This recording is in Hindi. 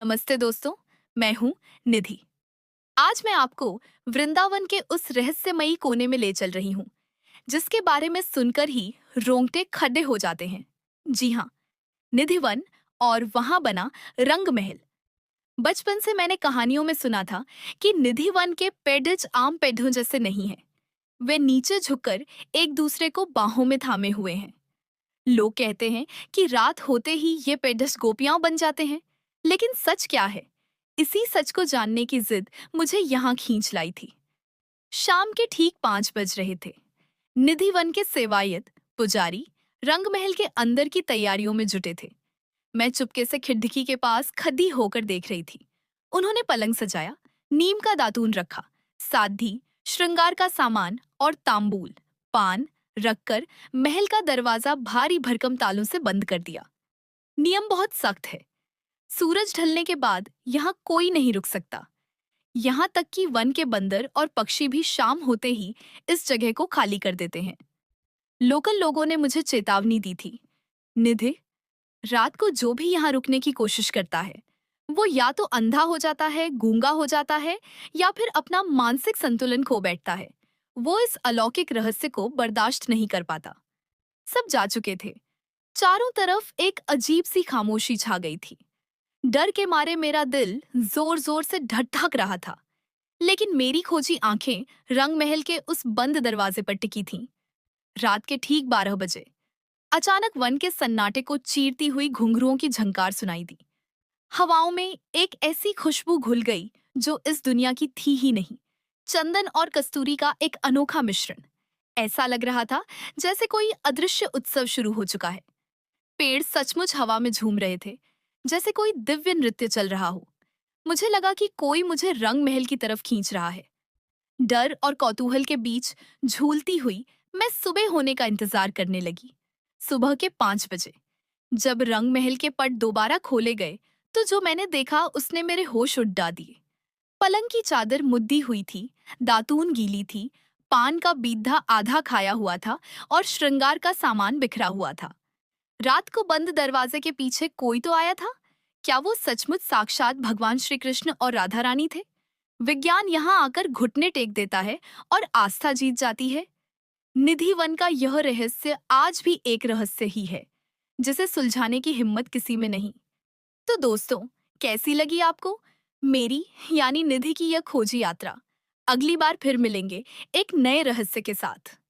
नमस्ते दोस्तों। मैं हूँ निधि। आज मैं आपको वृंदावन के उस रहस्यमयी कोने में ले चल रही हूँ जिसके बारे में सुनकर ही रोंगटे खड़े हो जाते हैं। जी हाँ, निधिवन और वहां बना रंग महल। बचपन से मैंने कहानियों में सुना था कि निधिवन के पेडिज आम पेड़ों जैसे नहीं हैं। वे नीचे झुककर एक दूसरे को बाहों में थामे हुए हैं। लोग कहते हैं कि रात होते ही ये पेडस गोपियां बन जाते हैं, लेकिन सच क्या है? इसी सच को जानने की जिद मुझे यहाँ खींच लाई थी। शाम के ठीक 5 बज रहे थे। निधिवन के सेवायत पुजारी रंगमहल के अंदर की तैयारियों में जुटे थे। मैं चुपके से खिड़की के पास खड़ी होकर देख रही थी। उन्होंने पलंग सजाया, नीम का दातून रखा, साधी श्रृंगार का सामान और तांबूल पान रखकर महल का दरवाजा भारी भरकम तालों से बंद कर दिया। नियम बहुत सख्त है। सूरज ढलने के बाद यहाँ कोई नहीं रुक सकता। यहाँ तक कि वन के बंदर और पक्षी भी शाम होते ही इस जगह को खाली कर देते हैं। लोकल लोगों ने मुझे चेतावनी दी थी, निधि, रात को जो भी यहाँ रुकने की कोशिश करता है वो या तो अंधा हो जाता है, गूंगा हो जाता है, या फिर अपना मानसिक संतुलन खो बैठता है। वो इस अलौकिक रहस्य को बर्दाश्त नहीं कर पाता। सब जा चुके थे। चारों तरफ एक अजीब सी खामोशी छा गई थी। डर के मारे मेरा दिल जोर जोर से धड़धक रहा था, लेकिन मेरी खोजी आंखें रंग महल के उस बंद दरवाजे पर टिकी थीं। रात के ठीक 12 बजे अचानक वन के सन्नाटे को चीरती हुई घुंघरुओं की झंकार सुनाई दी। हवाओं में एक ऐसी खुशबू घुल गई जो इस दुनिया की थी ही नहीं। चंदन और कस्तूरी का एक अनोखा मिश्रण। ऐसा लग रहा था जैसे कोई अदृश्य उत्सव शुरू हो चुका है। पेड़ सचमुच हवा में झूम रहे थे, जैसे कोई दिव्य नृत्य चल रहा हो। मुझे लगा कि कोई मुझे रंग महल की तरफ खींच रहा है। डर और कौतूहल के बीच झूलती हुई मैं सुबह होने का इंतजार करने लगी। सुबह के 5 बजे जब रंग महल के पट दोबारा खोले गए तो जो मैंने देखा उसने मेरे होश उड़ा दिए। पलंग की चादर मुद्दी हुई थी, दातून गीली थी, पान का बीधा आधा खाया हुआ था और श्रृंगार का सामान बिखरा हुआ था। रात को बंद दरवाजे के पीछे कोई तो आया था। क्या वो सचमुच साक्षात भगवान श्री कृष्ण और राधा रानी थे? विज्ञान यहाँ आकर घुटने टेक देता है और आस्था जीत जाती है। निधि वन का यह रहस्य आज भी एक रहस्य ही है, जिसे सुलझाने की हिम्मत किसी में नहीं। तो दोस्तों, कैसी लगी आपको मेरी यानी निधि की यह खोजी यात्रा? अगली बार फिर मिलेंगे एक नए रहस्य के साथ।